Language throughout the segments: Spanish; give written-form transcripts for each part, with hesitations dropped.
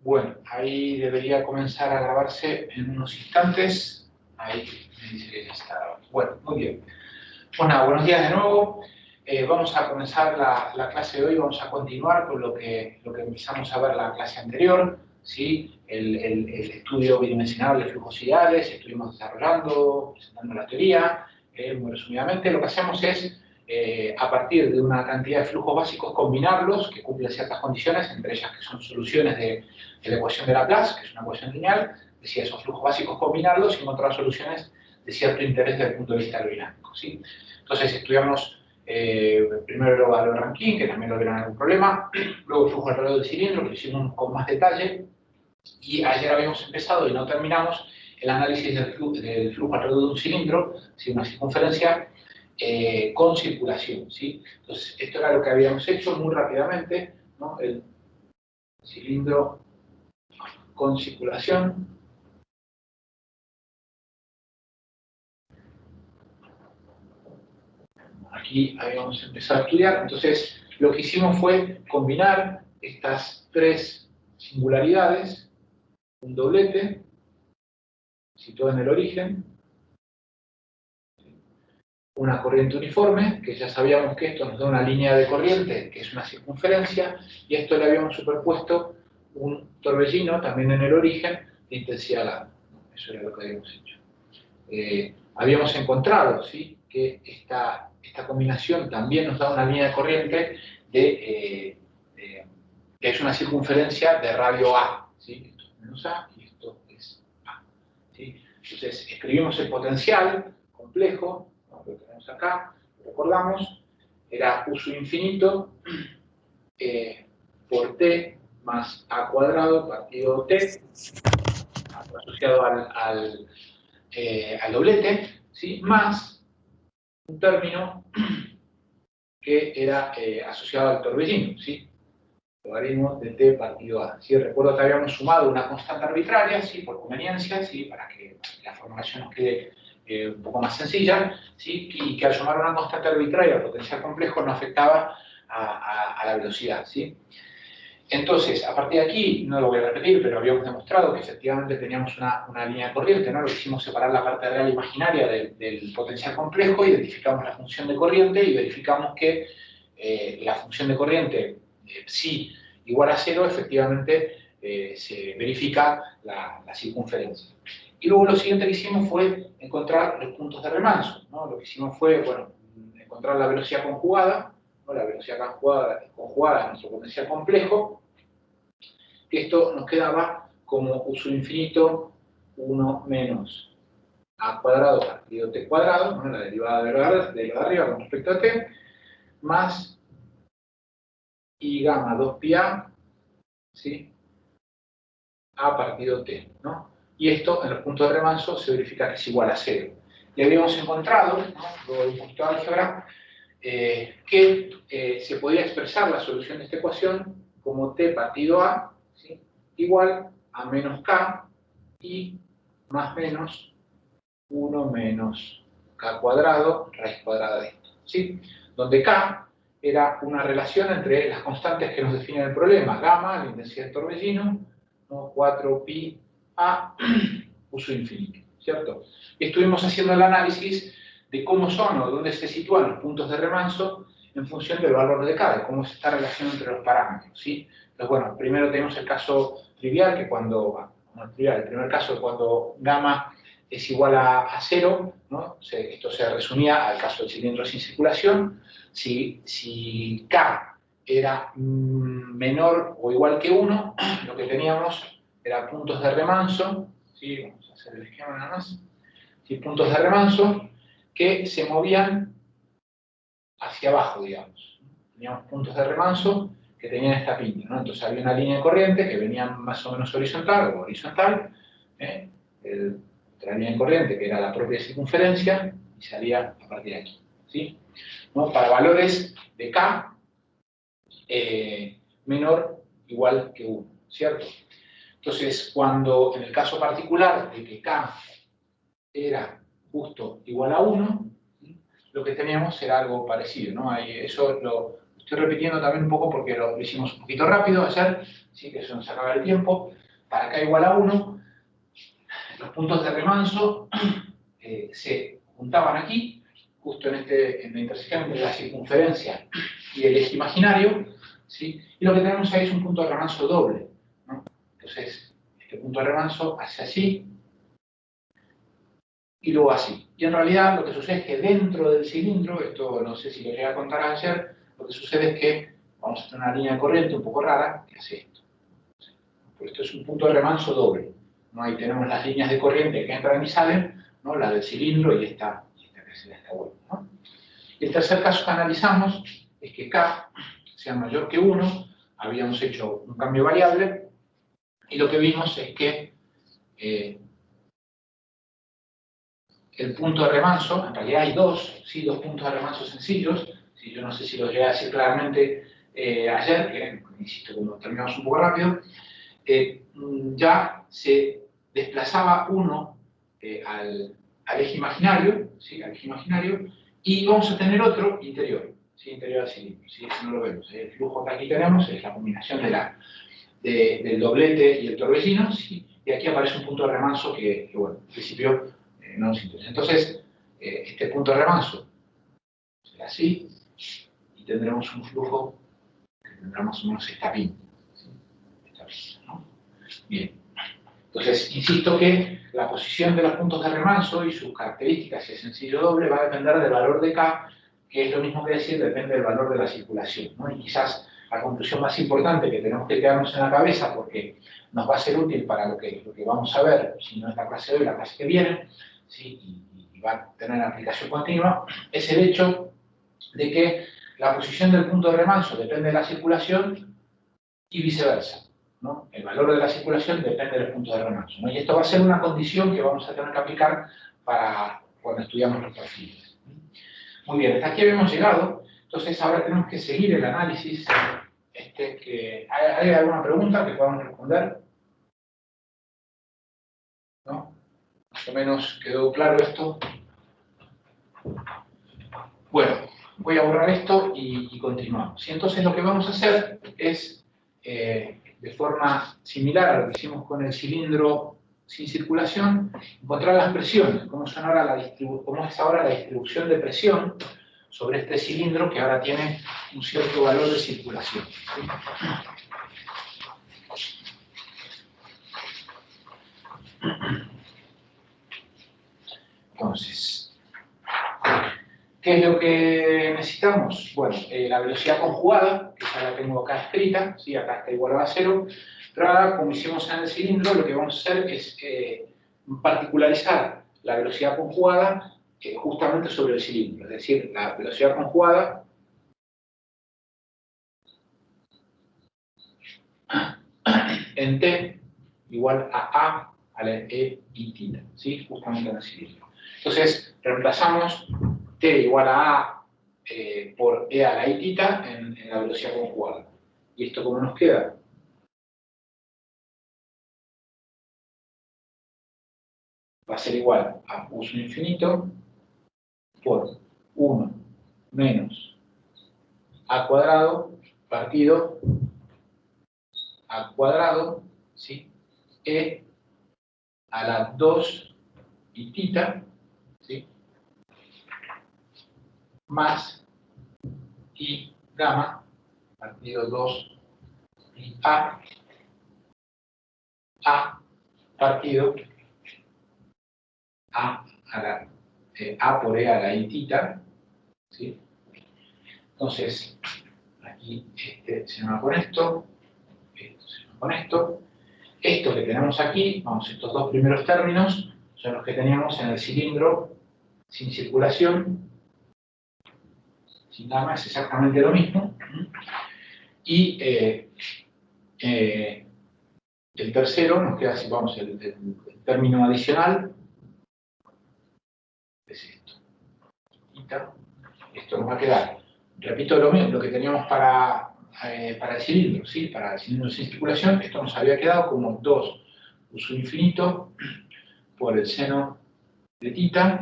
Bueno, ahí debería comenzar a grabarse en unos instantes. Ahí me dice que ya está grabando. Bueno, muy bien. Bueno, buenos días de nuevo. Vamos a comenzar la clase de hoy. Vamos a continuar con lo que empezamos a ver la clase anterior, ¿sí? El estudio bidimensional de flujos ideales. Estuvimos desarrollando, presentando la teoría. Muy resumidamente, lo que hacemos es, a partir de una cantidad de flujos básicos, combinarlos, que cumplen ciertas condiciones, entre ellas que son soluciones de la ecuación de Laplace, que es una ecuación lineal. Decía, esos flujos básicos, combinarlos y encontrar soluciones de cierto interés desde el punto de vista aerodinámico, ¿sí? Entonces estudiamos primero el valor de Rankine, que también lo vieron algún problema, luego el flujo alrededor del cilindro, que lo hicimos con más detalle, y ayer habíamos empezado y no terminamos el análisis del flujo alrededor de un cilindro, ¿sí? Una circunferencia con circulación, ¿sí? Entonces esto era lo que habíamos hecho muy rápidamente, ¿no? El cilindro con circulación. Aquí habíamos empezado a estudiar, entonces lo que hicimos fue combinar estas tres singularidades, un doblete, situado en el origen, una corriente uniforme, que ya sabíamos que esto nos da una línea de corriente, que es una circunferencia, y a esto le habíamos superpuesto un torbellino, también en el origen, de intensidad lambda. Eso era lo que habíamos hecho. Habíamos encontrado, ¿sí?, que esta combinación también nos da una línea de corriente que es una circunferencia de radio A, ¿sí? Esto es menos A y esto es A, ¿sí? Entonces, escribimos el potencial complejo, ¿no?, lo tenemos acá, recordamos, era U sub infinito por T más A cuadrado partido T, asociado al doblete, ¿sí?, más un término que era asociado al torbellino, ¿sí? Logaritmo de T partido A, ¿sí? Recuerdo que habíamos sumado una constante arbitraria, ¿sí?, por conveniencia, ¿sí?, para que la formulación nos quede un poco más sencilla, ¿sí?, y que al sumar una constante arbitraria al potencial complejo no afectaba a la velocidad, ¿sí? Entonces, a partir de aquí, no lo voy a repetir, pero habíamos demostrado que efectivamente teníamos una línea de corriente, ¿no? Lo que hicimos separar la parte real e imaginaria del potencial complejo, identificamos la función de corriente y verificamos que la función de corriente psi igual a 0, efectivamente se verifica la circunferencia. Y luego lo siguiente que hicimos fue encontrar los puntos de remanso, ¿no? Lo que hicimos fue, bueno, encontrar la velocidad conjugada, ¿no? La velocidad conjugada a nuestro potencial complejo, que esto nos quedaba como U sub infinito 1 menos A cuadrado partido T cuadrado, ¿no?, la derivada de lo de arriba con respecto a T, más I gamma 2 pi A, ¿sí?, A partido T, ¿no? Y esto en los puntos de remanso se verifica que es igual a 0. Y habíamos encontrado, ¿no?, luego de un poquito de álgebra, que se podía expresar la solución de esta ecuación como T partido A, ¿sí?, igual a menos K y más menos 1 menos K cuadrado raíz cuadrada de esto, ¿sí? Donde K era una relación entre las constantes que nos definen el problema, gamma, la intensidad del torbellino, ¿no?, 4 pi A U sub infinito, ¿cierto? Y estuvimos haciendo el análisis de cómo son o dónde se sitúan los puntos de remanso en función del valor de K, de cómo es esta relación entre los parámetros, ¿sí? Entonces, bueno, primero tenemos el caso trivial, que cuando, no trivial, el primer caso cuando gamma es igual a 0, ¿no? Esto se resumía al caso del cilindro sin circulación. Si K era menor o igual que 1, lo que teníamos era puntos de remanso, ¿sí? Vamos a hacer el esquema nada más, ¿sí?, puntos de remanso que se movían hacia abajo, digamos. Teníamos puntos de remanso que tenían esta pinta, ¿no? Entonces había una línea de corriente que venía más o menos horizontal, otra línea de corriente que era la propia circunferencia y salía a partir de aquí, ¿sí? ¿No? Para valores de K menor o igual que 1, ¿cierto? Entonces, cuando en el caso particular de que K era justo igual a 1, ¿sí?, lo que teníamos era algo parecido, ¿no? Eso lo Estoy repitiendo también un poco porque lo hicimos un poquito rápido ayer, ¿sí? Que eso nos acaba el tiempo. Para k igual a 1, los puntos de remanso se juntaban aquí, justo en la intersección entre la circunferencia y el eje imaginario, ¿sí? Y lo que tenemos ahí es un punto de remanso doble, ¿no? Entonces, este punto de remanso hace así y luego así. Y en realidad lo que sucede es que dentro del cilindro, esto no sé si lo llegué a contar ayer, lo que sucede es que vamos a tener una línea de corriente un poco rara que hace esto. Pero esto es un punto de remanso doble, ¿no? Ahí tenemos las líneas de corriente que entran y salen, ¿no? La del cilindro y esta que es esta vuelta, ¿no? Y el tercer caso que analizamos es que K sea mayor que 1, habíamos hecho un cambio variable, y lo que vimos es que el punto de remanso, en realidad hay dos, ¿sí? Dos puntos de remanso sencillos, ¿sí? Yo no sé si lo llegué a decir claramente ayer, que insisto, como terminamos un poco rápido, ya se desplazaba uno al eje imaginario, ¿sí? Al eje imaginario, y vamos a tener otro interior, ¿sí? Interior al cilindro, ¿sí? Eso no lo vemos. El flujo que aquí tenemos es la combinación del doblete y el torbellino, ¿sí? Y aquí aparece un punto de remanso que bueno, en principio no nos interesa. Entonces, este punto de remanso será así, y tendremos un flujo que tendrá más o menos esta pinta, ¿sí? Esta pinta, ¿no? Bien. Entonces, insisto que la posición de los puntos de remanso y sus características, si es sencillo doble, va a depender del valor de K, que es lo mismo que decir, depende del valor de la circulación, ¿no? Y quizás la conclusión más importante que tenemos que quedarnos en la cabeza, porque nos va a ser útil para lo que vamos a ver, si no es la clase de hoy, la clase que viene, ¿sí? Y va a tener aplicación continua, es el hecho de que la posición del punto de remanso depende de la circulación y viceversa, ¿no? El valor de la circulación depende del punto de remanso, ¿no? Y esto va a ser una condición que vamos a tener que aplicar para cuando estudiamos los perfiles. Muy bien, hasta aquí habíamos llegado. Entonces ahora tenemos que seguir el análisis. ¿Hay alguna pregunta que podamos responder? ¿No? Más o menos quedó claro esto. Bueno, voy a borrar esto y continuamos. Y entonces lo que vamos a hacer es, de forma similar a lo que hicimos con el cilindro sin circulación, encontrar las presiones, cómo es ahora la distribución de presión sobre este cilindro que ahora tiene un cierto valor de circulación, ¿sí? Entonces, ¿qué es lo que necesitamos? Bueno, la velocidad conjugada, que ya la tengo acá escrita, ¿sí? Acá está igual a 0, pero ahora, como hicimos en el cilindro, lo que vamos a hacer es particularizar la velocidad conjugada justamente sobre el cilindro, es decir, la velocidad conjugada en T igual a la E y θ, ¿sí? Justamente en el cilindro. Entonces, reemplazamos T igual a A por E a la I θ en la velocidad conjugada. ¿Y esto cómo nos queda? Va a ser igual a U sub infinito por 1 menos A cuadrado partido A cuadrado, ¿sí? E a la 2 y θ, ¿sí? Más I gamma partido 2 y A partido A por E a la I θ, ¿sí? Entonces, aquí se llama con esto se llama con esto. Esto que tenemos aquí, vamos, estos dos primeros términos, son los que teníamos en el cilindro sin circulación, sin gamma, es exactamente lo mismo. Y el tercero nos queda así, vamos, el término adicional es esto. Esto nos va a quedar, repito lo mismo, lo que teníamos para el cilindro, ¿sí? Para el cilindro sin circulación, esto nos había quedado como 2 U sub infinito por el seno de θ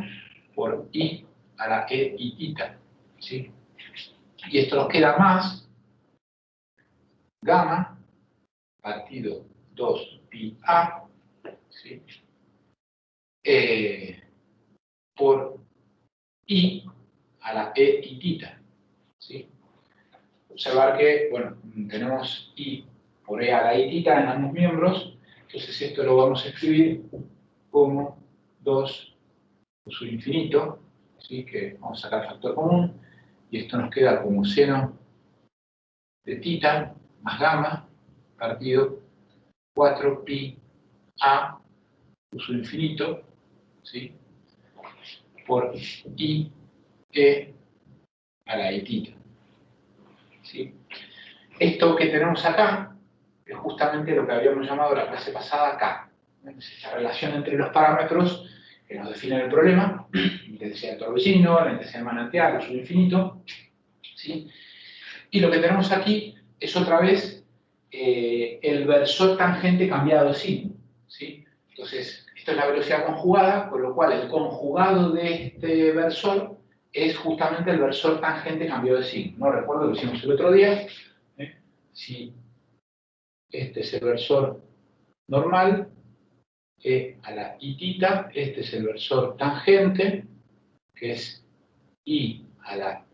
por I a la E y θ, ¿sí? Y esto nos queda más gamma partido 2 pi a, ¿sí? Por i a la e y tita, ¿sí? Observar que, bueno, tenemos i por e a la i tita en ambos miembros, entonces esto lo vamos a escribir como 2 por su infinito, ¿sí? Que vamos a sacar el factor común, y esto nos queda como seno de tita más gamma partido 4 pi a por su infinito, ¿sí? Por i e a la i tita, ¿sí? Esto que tenemos acá es justamente lo que habíamos llamado la clase pasada K. Es esa relación entre los parámetros que nos definen el problema, la intensidad del torbellino, la intensidad del manantial, el sub infinito, ¿sí? Y lo que tenemos aquí es otra vez el versor tangente cambiado de signo, ¿sí? Entonces, esto es la velocidad conjugada, con lo cual el conjugado de este versor es justamente el versor tangente cambiado de signo, ¿no? Recuerdo que hicimos el otro día. Si este es el versor normal, e a la i tita, este es el versor tangente, que es i a la,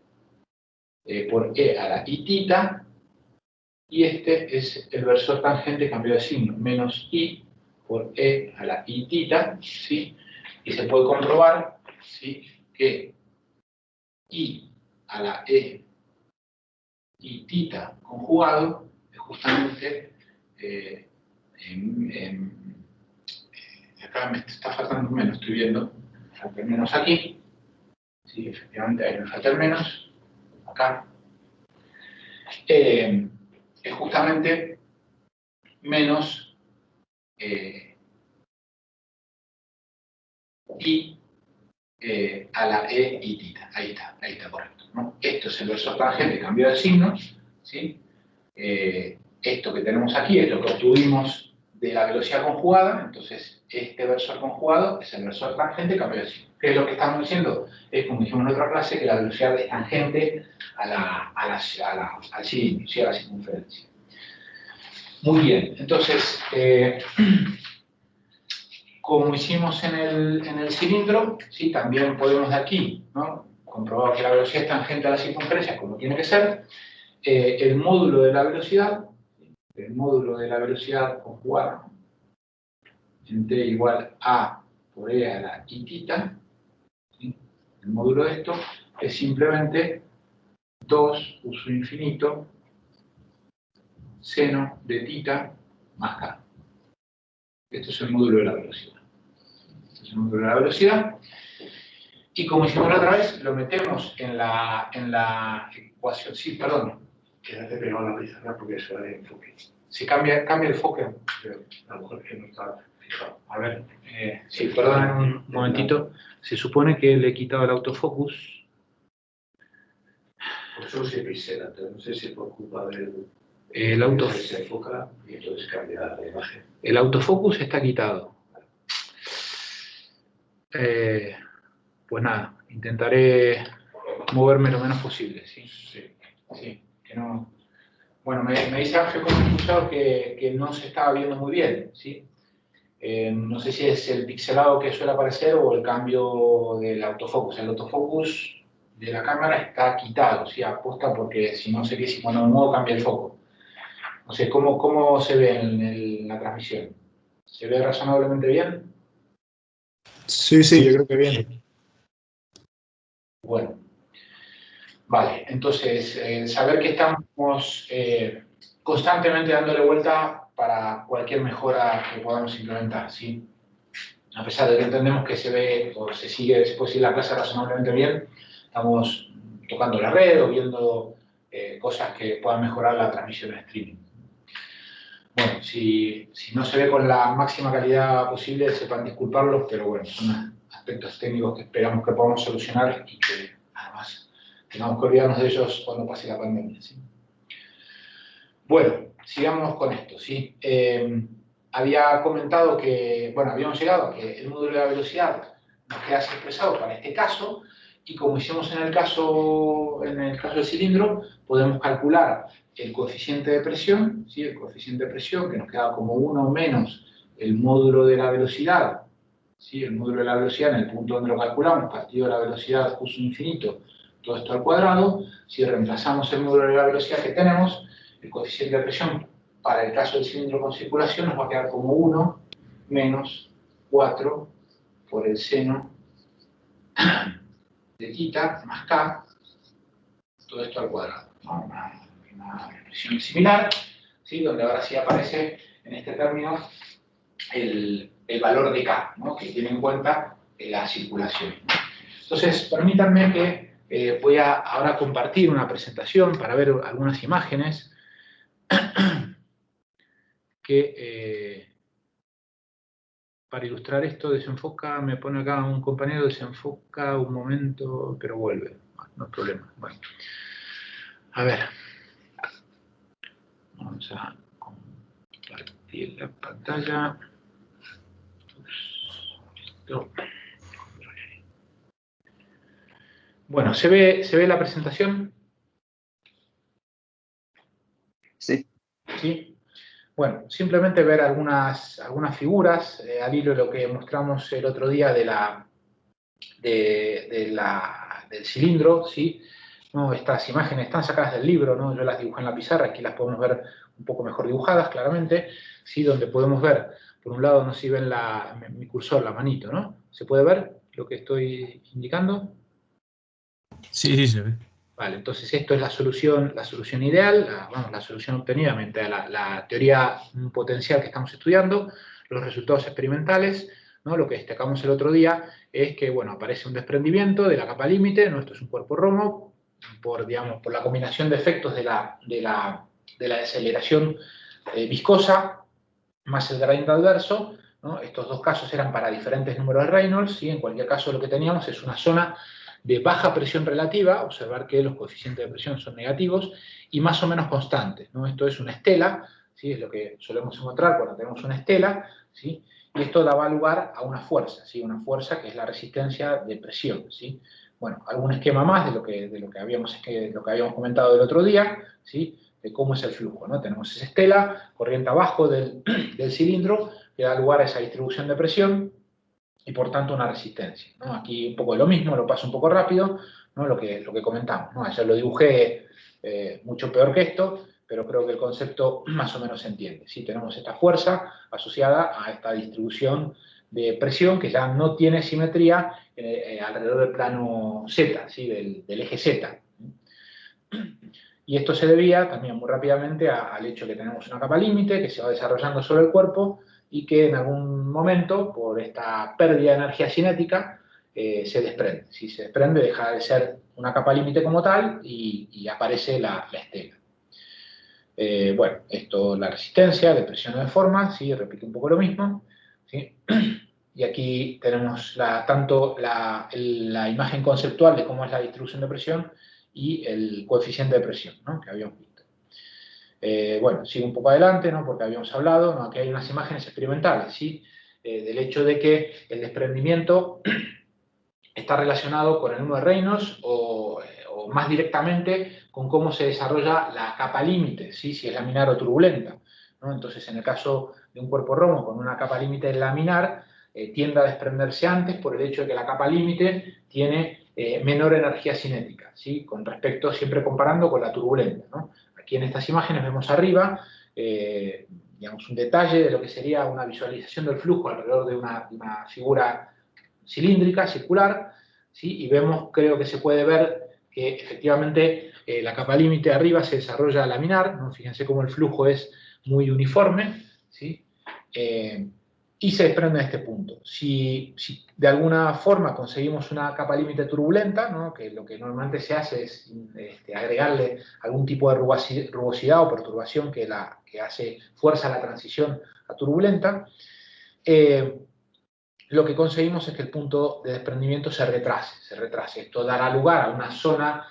por e a la i tita, y este es el versor tangente cambiado de signo, menos i por e a la i tita, ¿sí? Y se puede comprobar, ¿sí?, que i a la e i tita conjugado es justamente acá me está faltando un menos, estoy viendo, falta el menos aquí, sí, efectivamente ahí me falta el menos, acá, es justamente menos i a la e y tita, ahí está correcto, ¿no? Esto es el versor tangente cambio de signo, ¿sí? Esto que tenemos aquí es lo que obtuvimos de la velocidad conjugada, entonces este versor conjugado es el versor tangente cambio de signo. ¿Qué es lo que estamos diciendo? Es, como dijimos en otra clase, que la velocidad es tangente al cilindro, ¿sí?, a la circunferencia. Muy bien, entonces, como hicimos en el cilindro, ¿sí?, también podemos de aquí, ¿no?, comprobar que la velocidad es tangente a la circunferencia, como tiene que ser. El módulo de la velocidad conjugada en t igual a por e a la i tita, ¿sí?, el módulo de esto es simplemente 2 por su infinito seno de tita más k. Esto es el módulo de la velocidad. Este es el módulo de la velocidad. Y como hicimos la otra vez, lo metemos en la ecuación. Sí, perdón. Quédate pegado a la pizarra porque eso de enfoque. Si cambia el enfoque. A lo mejor que no está fijado. A ver, sí, perdón un momentito. Se supone que le he quitado el autofocus. Por eso se pixela, no sé si por culpa del... El autofocus se enfoca y entonces cambia la imagen. El autofocus está quitado. Pues nada, intentaré moverme lo menos posible, ¿sí? Sí, que no... Bueno, me dice Ángel como expulsado que no se estaba viendo muy bien, ¿sí? No sé si es el pixelado que suele aparecer o el cambio del autofocus. El autofocus de la cámara está quitado, ¿sí? Aposta porque si no sé qué, si cuando me muevo cambia el foco. No sé, ¿cómo se ve en la transmisión? ¿Se ve razonablemente bien? Sí, yo creo que bien. Bueno, vale, entonces, saber que estamos constantemente dándole vuelta para cualquier mejora que podamos implementar, ¿sí? A pesar de que entendemos que se ve o se puede seguir la clase razonablemente bien, estamos tocando la red o viendo cosas que puedan mejorar la transmisión en streaming. Bueno, si no se ve con la máxima calidad posible, sepan disculparlos, pero bueno, son aspectos técnicos que esperamos que podamos solucionar y que además tengamos que olvidarnos de ellos cuando pase la pandemia, ¿sí? Bueno, sigamos con esto, ¿sí? Había comentado que, bueno, habíamos llegado a que el módulo de la velocidad nos queda así expresado para este caso, Y como hicimos en el caso del cilindro, podemos calcular el coeficiente de presión, ¿sí? El coeficiente de presión que nos queda como 1 menos el módulo de la velocidad, ¿sí? El módulo de la velocidad en el punto donde lo calculamos, partido de la velocidad curso infinito, todo esto al cuadrado. Si reemplazamos el módulo de la velocidad que tenemos, el coeficiente de presión para el caso del cilindro con circulación nos va a quedar como 1 menos 4 por el seno de θ más k, todo esto al cuadrado, ¿no? Una expresión similar, ¿sí? Donde ahora sí aparece en este término el valor de k, ¿no? Que tiene en cuenta la circulación. Entonces, permítanme que voy a ahora compartir una presentación para ver algunas imágenes que para ilustrar esto desenfoca, me pone acá un compañero, desenfoca un momento, pero vuelve, no hay problema. Bueno, a ver, vamos a compartir la pantalla. Listo. Bueno, ¿se ve la presentación? Sí. ¿Sí? Bueno, simplemente ver algunas figuras, al hilo de lo que mostramos el otro día del cilindro, ¿sí? ¿No? Estas imágenes están sacadas del libro, ¿no? Yo las dibujé en la pizarra, aquí las podemos ver un poco mejor dibujadas, claramente, ¿sí? Donde podemos ver, por un lado, no sé si ven mi cursor, la manito, ¿no? ¿Se puede ver lo que estoy indicando? Sí, sí, se ve. Vale, entonces esto es la solución ideal, la solución obtenida mediante la teoría potencial que estamos estudiando, los resultados experimentales, ¿no? Lo que destacamos el otro día es que, bueno, aparece un desprendimiento de la capa límite, ¿no? Esto es un cuerpo Romo, por la combinación de efectos de la deceleración viscosa más el gradiente adverso, ¿no? Estos dos casos eran para diferentes números de Reynolds, ¿sí? En cualquier caso lo que teníamos es una zona de baja presión relativa, observar que los coeficientes de presión son negativos, y más o menos constantes, ¿no? Esto es una estela, ¿sí? Es lo que solemos encontrar cuando tenemos una estela, ¿sí? Y esto daba lugar a una fuerza, ¿sí? Una fuerza que es la resistencia de presión, ¿sí? Bueno, algún esquema más de lo que habíamos comentado el otro día, ¿sí? De cómo es el flujo, ¿no? Tenemos esa estela, corriente abajo del cilindro, que da lugar a esa distribución de presión, y por tanto una resistencia, ¿no? Aquí un poco lo mismo, lo paso un poco rápido, ¿no? Lo que comentamos, ¿no? Ayer lo dibujé mucho peor que esto, pero creo que el concepto más o menos se entiende, ¿sí? Tenemos esta fuerza asociada a esta distribución de presión que ya no tiene simetría alrededor del plano Z, ¿sí? del eje Z. Y esto se debía también muy rápidamente al hecho de que tenemos una capa límite que se va desarrollando sobre el cuerpo y que en algún momento, por esta pérdida de energía cinética, se desprende. Si se desprende, deja de ser una capa límite como tal y aparece la estela. Bueno, esto, la resistencia de presión o de forma, ¿sí? Repite un poco lo mismo, ¿sí? Y aquí tenemos tanto la imagen conceptual de cómo es la distribución de presión y el coeficiente de presión, ¿no? Que habíamos visto. Bueno, sigo un poco adelante, ¿no? Porque habíamos hablado, ¿no? Aquí hay unas imágenes experimentales, ¿sí? Del hecho de que el desprendimiento está relacionado con el número de Reynolds o más directamente con cómo se desarrolla la capa límite, ¿sí? Si es laminar o turbulenta, ¿no? Entonces, en el caso de un cuerpo Romo con una capa límite laminar, tiende a desprenderse antes por el hecho de que la capa límite tiene menor energía cinética, ¿sí? Con respecto, siempre comparando con la turbulenta, ¿no? Aquí en estas imágenes vemos arriba, digamos, un detalle de lo que sería una visualización del flujo alrededor de una figura cilíndrica, circular, ¿sí? Y vemos, creo que se puede ver que efectivamente la capa límite de arriba se desarrolla laminar, ¿no? Fíjense cómo el flujo es muy uniforme, ¿sí? Y se desprende en este punto. Si de alguna forma conseguimos una capa límite turbulenta, ¿no? Que lo que normalmente se hace es agregarle algún tipo de rugosidad o perturbación que hace fuerza a la transición a turbulenta, lo que conseguimos es que el punto de desprendimiento se retrase. Esto dará lugar a una zona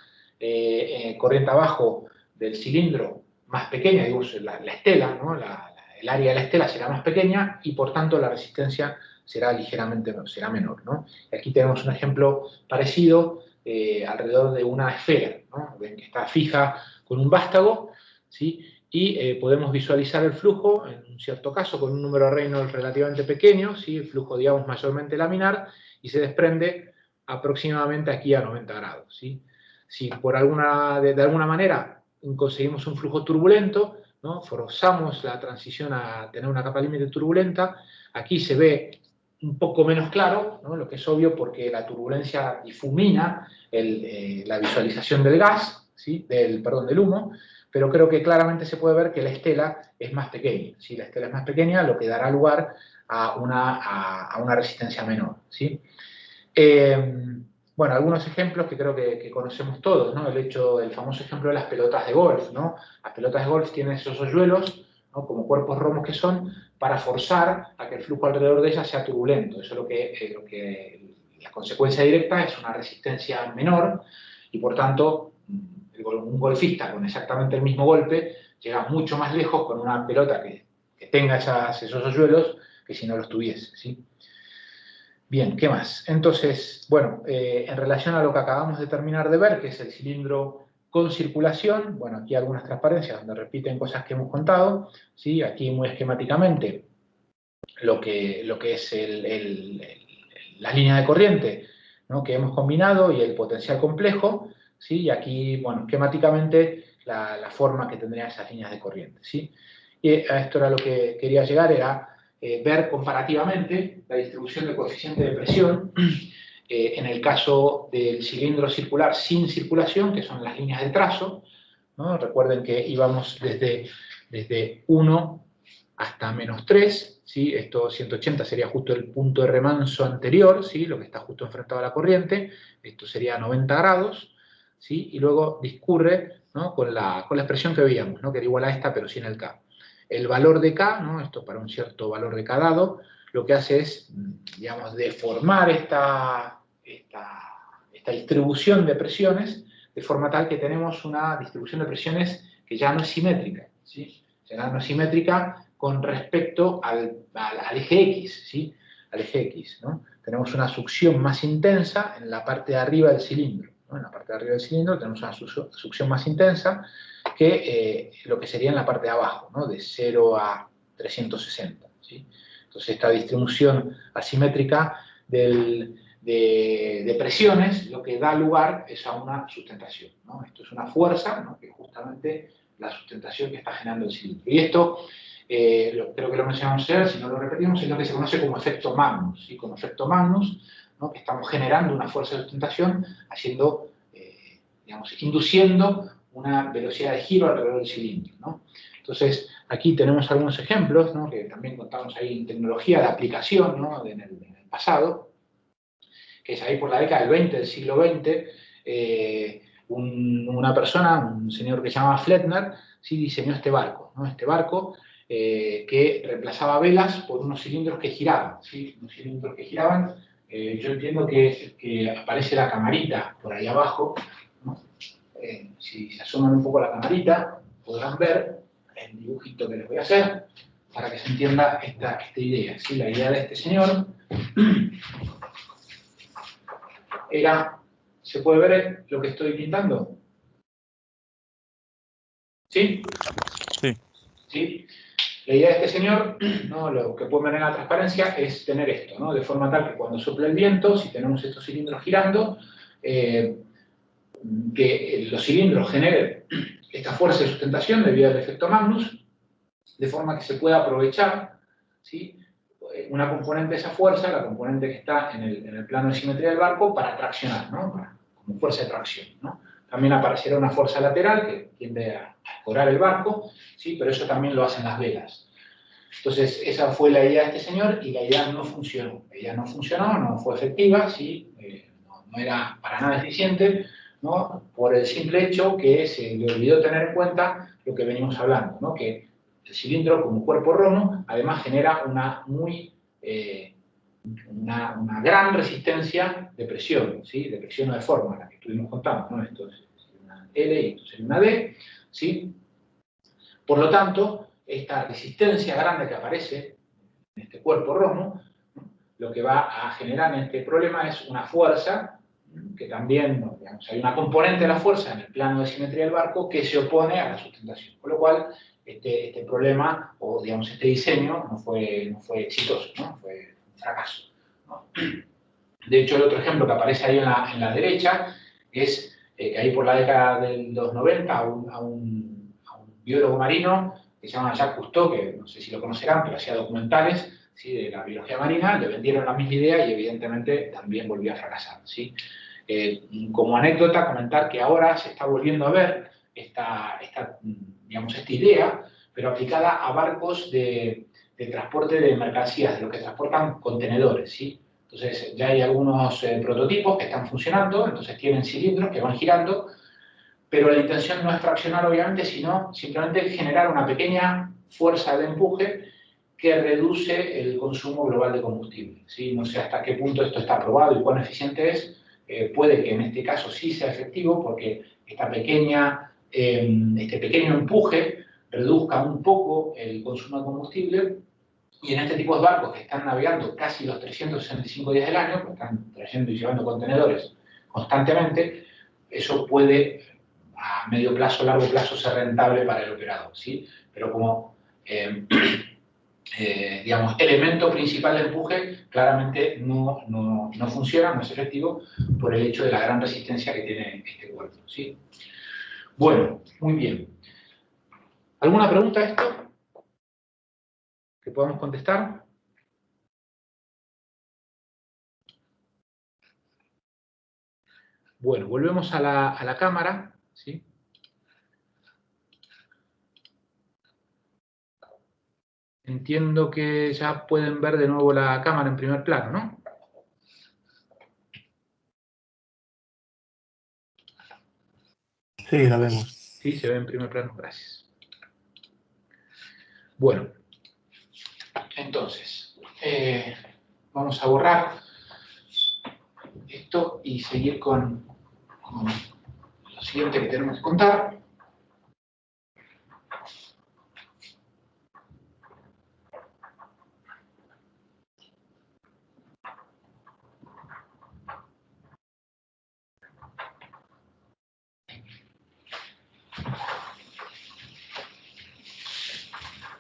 corriente abajo del cilindro más pequeña, digo, la estela, ¿no? El área de la estela será más pequeña y por tanto la resistencia será menor, ¿no? Y aquí tenemos un ejemplo parecido alrededor de una esfera, ¿no? Ven que está fija con un vástago, ¿sí? Y podemos visualizar el flujo, en un cierto caso, con un número de Reynolds relativamente pequeño, ¿sí? El flujo, digamos, mayormente laminar, y se desprende aproximadamente aquí a 90 grados, ¿sí? Si por de alguna manera conseguimos un flujo turbulento, ¿no? Forzamos la transición a tener una capa límite turbulenta, aquí se ve un poco menos claro, ¿no? Lo que es obvio porque la turbulencia difumina la visualización del gas, ¿sí? del humo, pero creo que claramente se puede ver que la estela es más pequeña. ¿Sí? La estela es más pequeña, lo que dará lugar a una resistencia menor. ¿Sí? Bueno, algunos ejemplos que creo que conocemos todos, ¿no? El famoso ejemplo de las pelotas de golf, ¿no? Las pelotas de golf tienen esos hoyuelos, ¿no? Como cuerpos romos que son, para forzar a que el flujo alrededor de ellas sea turbulento. Eso es lo que la consecuencia directa es una resistencia menor, y por tanto, un golfista con exactamente el mismo golpe llega mucho más lejos con una pelota que tenga esos hoyuelos que si no los tuviese, ¿sí? Bien, ¿qué más? Entonces, bueno, en relación a lo que acabamos de terminar de ver, que es el cilindro con circulación, bueno, aquí algunas transparencias donde repiten cosas que hemos contado, ¿sí? Aquí muy esquemáticamente lo que es la línea de corriente, ¿no? que hemos combinado y el potencial complejo, ¿sí? Y aquí, bueno, esquemáticamente la forma que tendrían esas líneas de corriente, ¿sí? Y a esto era lo que quería llegar, era ver comparativamente la distribución de coeficiente de presión en el caso del cilindro circular sin circulación, que son las líneas de trazo, ¿no? Recuerden que íbamos desde 1 hasta -3, ¿sí? Esto 180 sería justo el punto de remanso anterior, ¿sí? Lo que está justo enfrentado a la corriente, esto sería 90 grados, ¿sí? Y luego discurre, ¿no? con la expresión que veíamos, ¿no? que era igual a esta pero sin el K. El valor de K, ¿no? Esto para un cierto valor de K dado, lo que hace es, digamos, deformar esta distribución de presiones, de forma tal que tenemos una distribución de presiones que ya no es simétrica, ¿sí? Ya no es simétrica con respecto al eje X, ¿sí? Al eje X, ¿no? Tenemos una succión más intensa en la parte de arriba del cilindro, ¿no? En la parte de arriba del cilindro tenemos una succión más intensa que lo que sería en la parte de abajo, ¿no? De 0 a 360, ¿sí? Entonces esta distribución asimétrica de presiones lo que da lugar es a una sustentación, ¿no? Esto es una fuerza, ¿no? que es justamente la sustentación que está generando el cilindro. Y esto, creo que lo mencionamos ayer, si no lo repetimos, es lo que se conoce como efecto Magnus. ¿Sí? Como efecto Magnus, ¿no? que estamos generando una fuerza de sustentación haciendo, digamos, induciendo una velocidad de giro alrededor del cilindro, ¿no? Entonces, aquí tenemos algunos ejemplos, ¿no? que también contamos ahí en tecnología de aplicación, ¿no? en el pasado, que es ahí por la década del 20, del siglo XX, una persona, un señor que se llama Flettner, sí diseñó este barco, ¿no? Este barco que reemplazaba velas por unos cilindros que giraban, ¿sí? Unos cilindros que giraban. Yo entiendo que aparece la camarita por ahí abajo, ¿no? Si se asoman un poco a la camarita, podrán ver el dibujito que les voy a hacer para que se entienda esta idea, ¿sí? La idea de este señor era, ¿se puede ver lo que estoy pintando? ¿Sí? Sí. ¿Sí? La idea de este señor, ¿no? Lo que pueden ver en la transparencia, es tener esto, ¿no? De forma tal que cuando sopla el viento, si tenemos estos cilindros girando, que los cilindros generen esta fuerza de sustentación debido al efecto Magnus, de forma que se pueda aprovechar, ¿sí? Una componente de esa fuerza, la componente que está en el plano de simetría del barco, para traccionar, ¿no? Como fuerza de tracción, ¿no? También aparecerá una fuerza lateral que tiende a escorar el barco, ¿sí? Pero eso también lo hacen las velas. Entonces, esa fue la idea de este señor y la idea no funcionó. La idea no funcionó, no fue efectiva, ¿sí? No era para nada eficiente, ¿no? Por el simple hecho que se le olvidó tener en cuenta lo que venimos hablando, ¿no? Que el cilindro como cuerpo romo además genera una gran resistencia de presión, ¿sí? De presión o de forma, la que estuvimos contando, ¿no? Esto es una L y esto es una D, ¿sí? Por lo tanto, esta resistencia grande que aparece en este cuerpo romo, ¿no? Lo que va a generar en este problema es una fuerza que también, digamos, hay una componente de la fuerza en el plano de simetría del barco que se opone a la sustentación. Con lo cual, este problema, o digamos, este diseño no fue exitoso, ¿no? Fue un fracaso, ¿no? De hecho, el otro ejemplo que aparece ahí en la derecha es que ahí por la década de los 90 a un biólogo marino que se llama Jacques Cousteau, que no sé si lo conocerán, pero hacía documentales, ¿sí?, de la biología marina, le vendieron la misma idea y evidentemente también volvió a fracasar, ¿sí? Como anécdota, comentar que ahora se está volviendo a ver esta idea, pero aplicada a barcos de transporte de mercancías, de los que transportan contenedores, ¿sí? Entonces ya hay algunos prototipos que están funcionando, entonces tienen cilindros que van girando, pero la intención no es fraccionar obviamente, sino simplemente generar una pequeña fuerza de empuje que reduce el consumo global de combustible, ¿sí? No sé hasta qué punto esto está probado y cuán eficiente es. Puede que en este caso sí sea efectivo porque este pequeño empuje reduzca un poco el consumo de combustible, y en este tipo de barcos que están navegando casi los 365 días del año, que están trayendo y llevando contenedores constantemente, eso puede a medio plazo, largo plazo ser rentable para el operador, ¿sí? Pero como digamos, elemento principal de empuje, claramente no funciona, no es efectivo, por el hecho de la gran resistencia que tiene este cuerpo, ¿sí? Bueno, muy bien. ¿Alguna pregunta a esto que podamos contestar? Bueno, volvemos a la cámara, ¿sí? Entiendo que ya pueden ver de nuevo la cámara en primer plano, ¿no? Sí, la vemos. Sí, se ve en primer plano, gracias. Bueno, entonces, vamos a borrar esto y seguir con lo siguiente que tenemos que contar.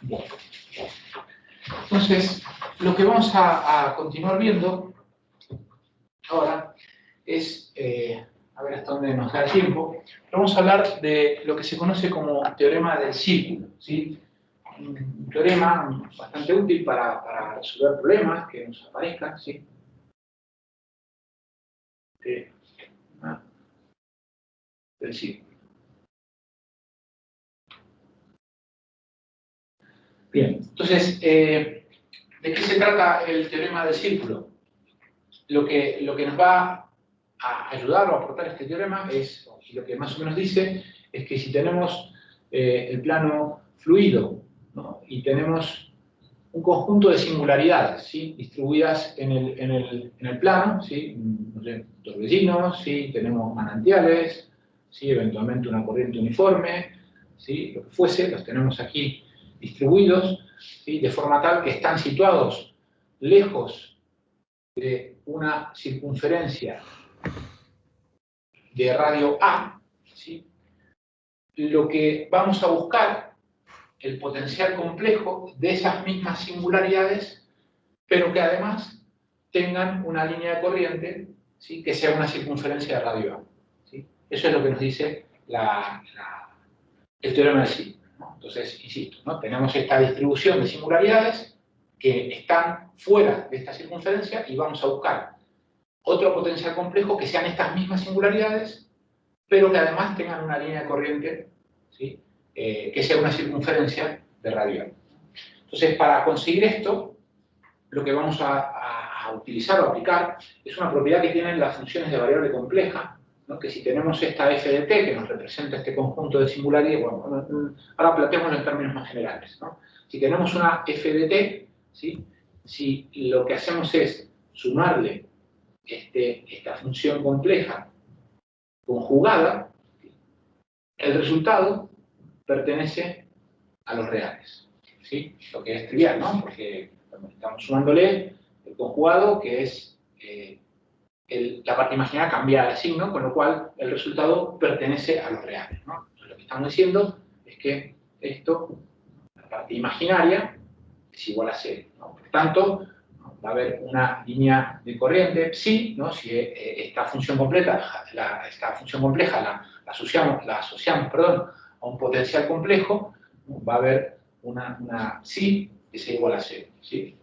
Bueno. Entonces, lo que vamos a continuar viendo ahora es, a ver hasta dónde nos da el tiempo, vamos a hablar de lo que se conoce como teorema del círculo, ¿sí? Un teorema bastante útil para resolver problemas que nos aparezcan, ¿sí? Del círculo. Bien, entonces, ¿de qué se trata el teorema del círculo? Lo que nos va a ayudar o a aportar este teorema es, y lo que más o menos dice, es que si tenemos el plano fluido, ¿no?, y tenemos un conjunto de singularidades, ¿sí?, distribuidas en el plano, ¿sí?, no sé, torbellinos, ¿sí?, tenemos manantiales, ¿sí?, eventualmente una corriente uniforme, ¿sí?, lo que fuese, los tenemos aquí distribuidos, ¿sí?, de forma tal que están situados lejos de una circunferencia de radio A, ¿sí?, lo que vamos a buscar el potencial complejo de esas mismas singularidades, pero que además tengan una línea de corriente, ¿sí?, que sea una circunferencia de radio A, ¿sí? Eso es lo que nos dice el teorema del círculo, ¿no? Entonces, insisto, ¿no?, tenemos esta distribución de singularidades que están fuera de esta circunferencia y vamos a buscar otro potencial complejo que sean estas mismas singularidades, pero que además tengan una línea de corriente, ¿sí?, que sea una circunferencia de radio A. Entonces, para conseguir esto, lo que vamos a utilizar o aplicar es una propiedad que tienen las funciones de variable compleja, ¿no?, que si tenemos esta f de t que nos representa este conjunto de singularidades, bueno, ahora planteémoslo en términos más generales, ¿no? Si tenemos una f de t, ¿sí?, si lo que hacemos es sumarle esta función compleja conjugada, el resultado pertenece a los reales, ¿sí? Lo que es trivial, ¿no? Porque estamos sumándole el conjugado, que es la parte imaginaria cambia de signo, con lo cual el resultado pertenece a los reales, ¿no? Entonces, lo que estamos diciendo es que esto, la parte imaginaria, es igual a 0, ¿no? Por tanto, va a haber una línea de corriente psi, ¿no? Si esta función compleja la asociamos a un potencial complejo, ¿no? Va a haber una psi que sea igual a 0, ¿sí?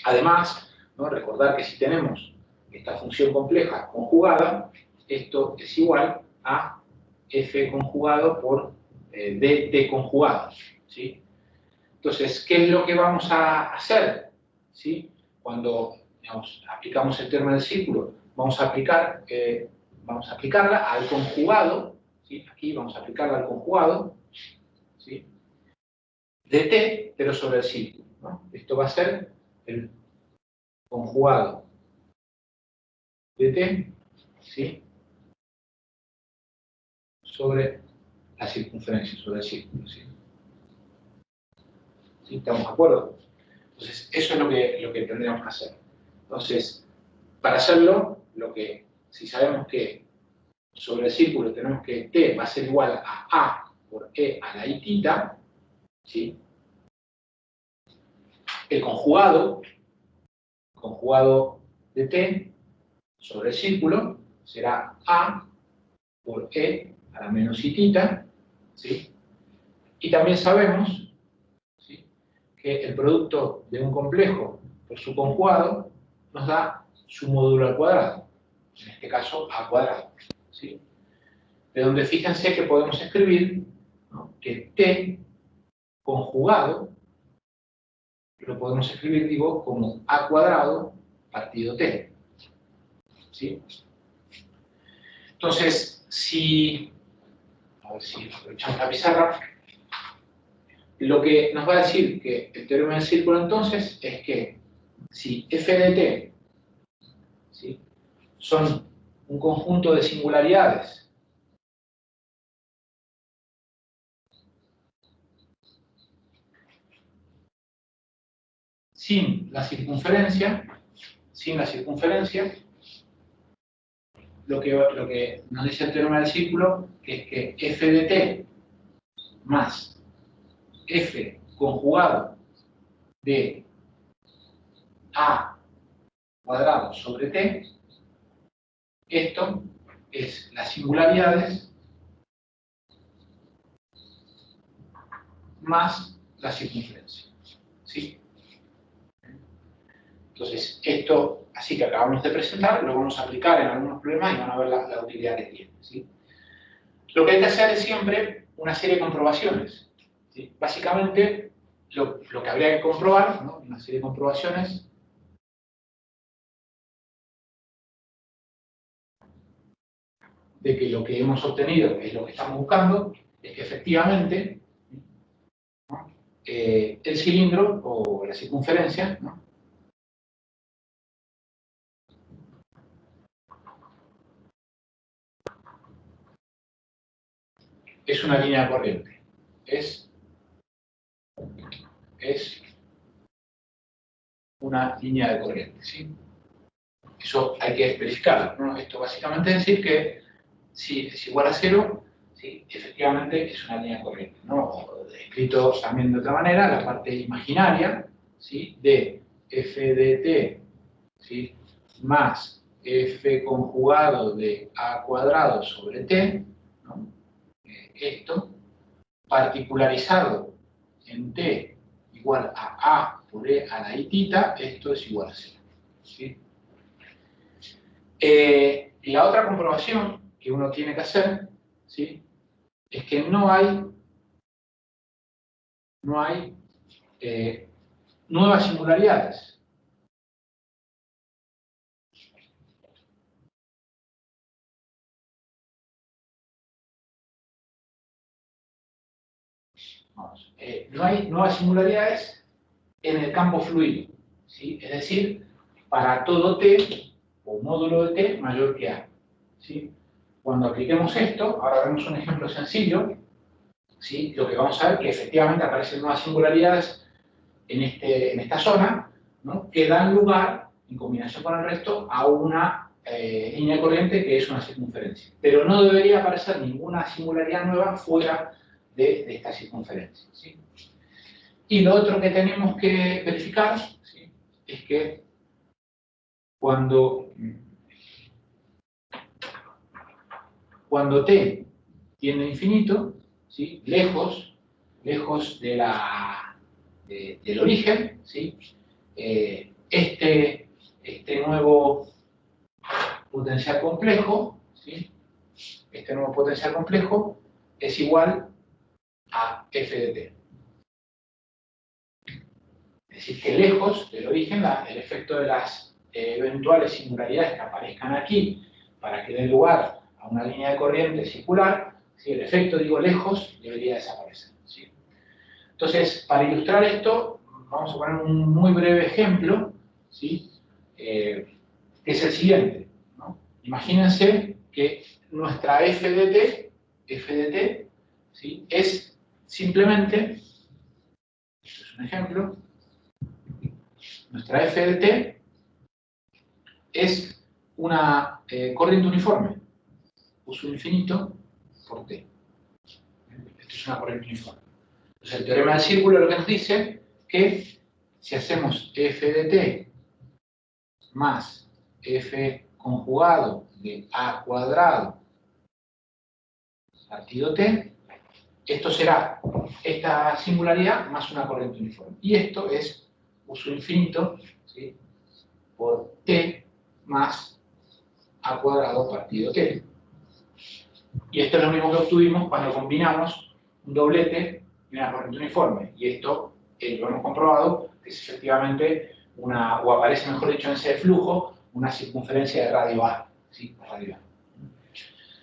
Además, ¿no? Recordar que si tenemos esta función compleja conjugada, esto es igual a f conjugado por dt conjugado, ¿sí? Entonces, ¿qué es lo que vamos a hacer? ¿Sí? Cuando, digamos, aplicamos el teorema del círculo, vamos a aplicarla al conjugado, ¿sí? Aquí vamos a aplicarla al conjugado, ¿sí? De t, pero sobre el círculo, ¿no? Esto va a ser el conjugado de t, ¿sí? Sobre la circunferencia, sobre el círculo, ¿sí? ¿Sí? ¿Estamos de acuerdo? Entonces, eso es lo que tendríamos que hacer. Entonces, para hacerlo, si sabemos que sobre el círculo tenemos que t va a ser igual a por e a la i tita, ¿sí? El conjugado de t sobre el círculo será a por e a la menos i tita, ¿sí? Y también sabemos, ¿sí?, que el producto de un complejo por su conjugado nos da su módulo al cuadrado, en este caso a cuadrado, ¿sí? De donde fíjense que podemos escribir, ¿no?, que t conjugado lo podemos escribir, digo, como a cuadrado partido t, ¿sí? Entonces, a ver si aprovechamos la pizarra, lo que nos va a decir que el teorema del círculo entonces es que si f de t, ¿sí?, son un conjunto de singularidades sin la circunferencia, lo que nos dice el teorema del círculo es que f de t más f conjugado de a cuadrado sobre t, esto es las singularidades más la circunferencia, ¿sí? Entonces, esto, así que acabamos de presentar, lo vamos a aplicar en algunos problemas y van a ver la utilidad que tiene, ¿sí? Lo que hay que hacer es siempre una serie de comprobaciones, ¿sí? Básicamente, lo que habría que comprobar, ¿no?, una serie de comprobaciones de que lo que hemos obtenido es lo que estamos buscando, es que efectivamente, ¿no?, el cilindro o la circunferencia, ¿no?, es una línea de corriente. Es una línea de corriente, ¿sí? Eso hay que verificarlo, ¿no? Esto básicamente es decir que si es igual a 0, ¿sí?, efectivamente es una línea de corriente, ¿no? O escrito también de otra manera, la parte imaginaria, ¿sí?, de f de t, ¿sí?, más f conjugado de a cuadrado sobre t, ¿no?, esto particularizado en t igual a por e a la i tita, esto es igual a 0, ¿sí? Y la otra comprobación que uno tiene que hacer, ¿sí?, es que no hay nuevas singularidades. Vamos, no hay nuevas singularidades en el campo fluido, ¿sí? Es decir, para todo t o módulo de t mayor que a, ¿sí? Cuando apliquemos esto, ahora vemos un ejemplo sencillo, ¿sí?, lo que vamos a ver es que efectivamente aparecen nuevas singularidades en esta zona, ¿no?, que dan lugar, en combinación con el resto, a una línea de corriente que es una circunferencia. Pero no debería aparecer ninguna singularidad nueva fuera de esta circunferencia, ¿sí? Y lo otro que tenemos que verificar, ¿sí?, es que cuando t tiende a infinito, ¿sí?, lejos del origen, ¿sí?, este nuevo potencial complejo, ¿sí?, este nuevo potencial complejo es igual a f de t. Es decir, que lejos del origen, el efecto de las eventuales singularidades que aparezcan aquí para que den lugar a una línea de corriente circular, ¿sí?, el efecto, digo, lejos, debería desaparecer, ¿sí? Entonces, para ilustrar esto, vamos a poner un muy breve ejemplo, ¿sí?, que es el siguiente, ¿no? Imagínense que nuestra f de t, ¿sí?, es simplemente, esto es un ejemplo, nuestra f de t es una corriente uniforme, uso infinito por t. Esto es una corriente uniforme. Entonces, el teorema del círculo lo que nos dice que si hacemos f de t más f conjugado de a cuadrado partido t, esto será esta singularidad más una corriente uniforme. Y esto es uso infinito, ¿sí?, por t más a cuadrado partido t. Y esto es lo mismo que obtuvimos cuando combinamos un doblete y una corriente uniforme. Y esto lo hemos comprobado, que es efectivamente o aparece, mejor dicho, en ese flujo, una circunferencia de radio A. ¿Sí? Radio A.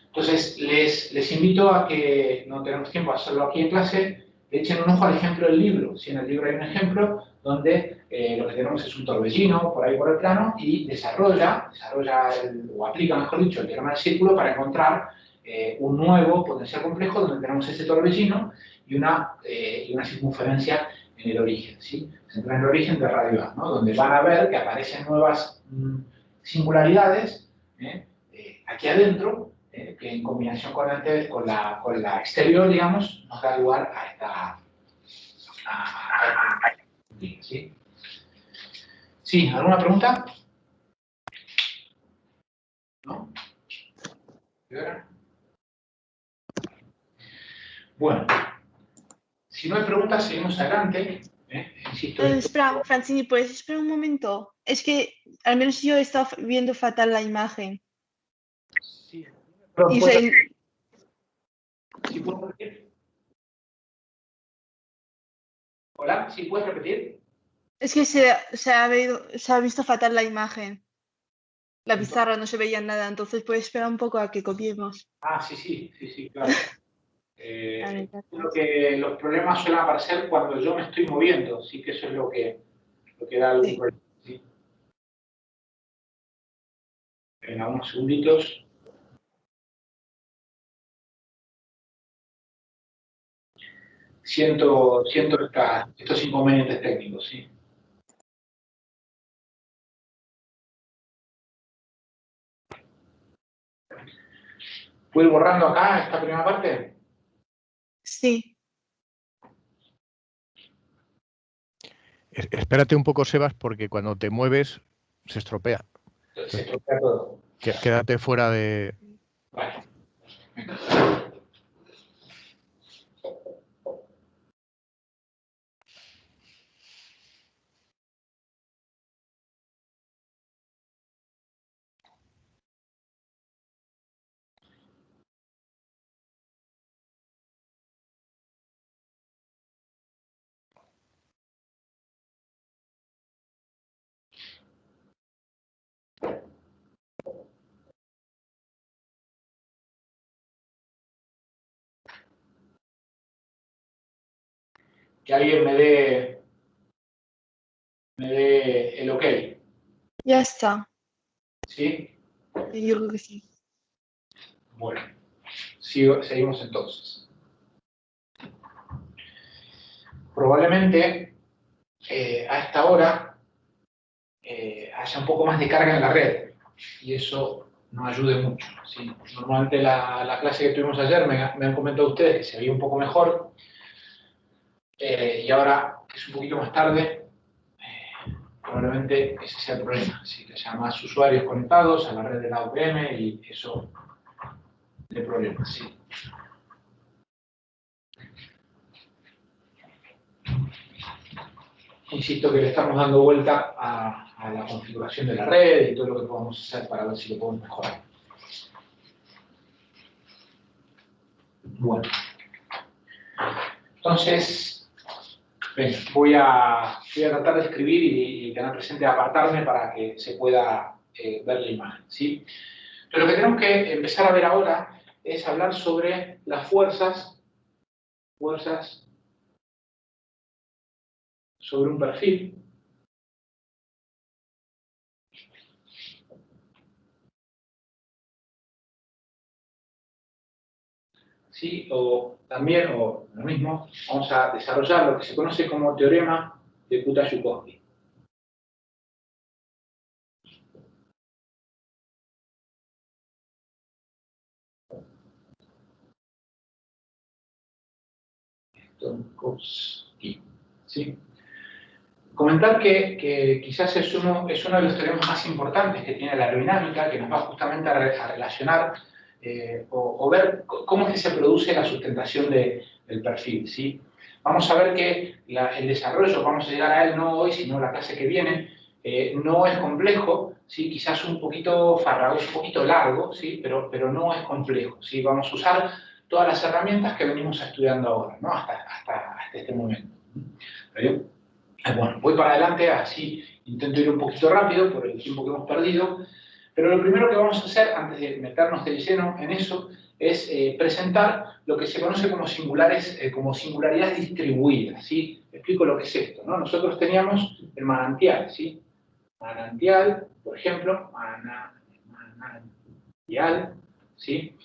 Entonces, les invito a que, no tenemos tiempo a hacerlo aquí en clase, le echen un ojo al ejemplo del libro. Si en el libro hay un ejemplo donde lo que tenemos es un torbellino por ahí por el plano y desarrolla o aplica, mejor dicho, el teorema del círculo para encontrar un nuevo potencial complejo donde tenemos ese torbellino y una circunferencia en el origen, ¿sí? Centrada en el origen de radio A, ¿no?, donde van a ver que aparecen nuevas singularidades aquí adentro, que en combinación con la exterior, digamos, nos da lugar a esta... ¿sí? ¿Sí? ¿Alguna pregunta? ¿No? Bueno, si no hay preguntas, seguimos adelante. Insisto, Espera, Francini, ¿puedes esperar un momento? Es que al menos yo he estado viendo fatal la imagen. Sí. Y ¿Sí puedo repetir? ¿Hola? ¿Sí puedes repetir? es que se ha visto fatal la imagen. La pizarra no se veía nada, entonces puedes esperar un poco a que copiemos. Ah, sí, claro. Vale, Creo que los problemas suelen aparecer cuando yo me estoy moviendo, sí que eso es lo que da algún Sí. problema. ¿Sí? Venga, unos segunditos. Siento estos inconvenientes técnicos, ¿sí? ¿Puedo ir borrando acá esta primera parte? Sí. Espérate un poco, Sebas, porque cuando te mueves se estropea. Se estropea todo. Quédate fuera de... Vale. Venga. Que alguien me dé el ok. Ya está. ¿Sí? Yo creo que sí. Bueno, seguimos entonces. Probablemente a esta hora haya un poco más de carga en la red. y eso no ayude mucho, ¿sí? Normalmente la clase que tuvimos ayer me han comentado ustedes que se veía un poco mejor, y ahora, que es un poquito más tarde, probablemente ese sea el problema, ¿sí? Que haya más usuarios conectados a la red de la UPM y eso de problemas, ¿sí? Insisto que le estamos dando vuelta a la configuración de la red y todo lo que podamos hacer para ver si lo podemos mejorar. Bueno. Entonces, bien, voy a tratar de escribir y tener presente apartarme para que se pueda ver la imagen, ¿sí? Pero lo que tenemos que empezar a ver ahora es hablar sobre las fuerzas sobre un perfil. ¿Sí? O también, o lo mismo, vamos a desarrollar lo que se conoce como teorema de Kuta-Joukowski. ¿Sí? Comentar que quizás es uno de los teoremas más importantes que tiene la aerodinámica, que nos va justamente a relacionar o ver cómo es que se produce la sustentación del perfil, ¿sí? Vamos a ver que el desarrollo, vamos a llegar a él no hoy, sino la clase que viene, no es complejo, ¿sí? Quizás un poquito farragoso, un poquito largo, ¿sí? pero no es complejo, ¿sí? Vamos a usar todas las herramientas que venimos estudiando ahora, ¿no? hasta este momento. ¿Está bien? Bueno, voy para adelante, así intento ir un poquito rápido por el tiempo que hemos perdido, pero lo primero que vamos a hacer, antes de meternos de lleno en eso, es presentar lo que se conoce como singularidades distribuidas, ¿sí? Explico lo que es esto, ¿no? Nosotros teníamos el manantial, ¿sí? Manantial, por ejemplo, manantial, ¿sí?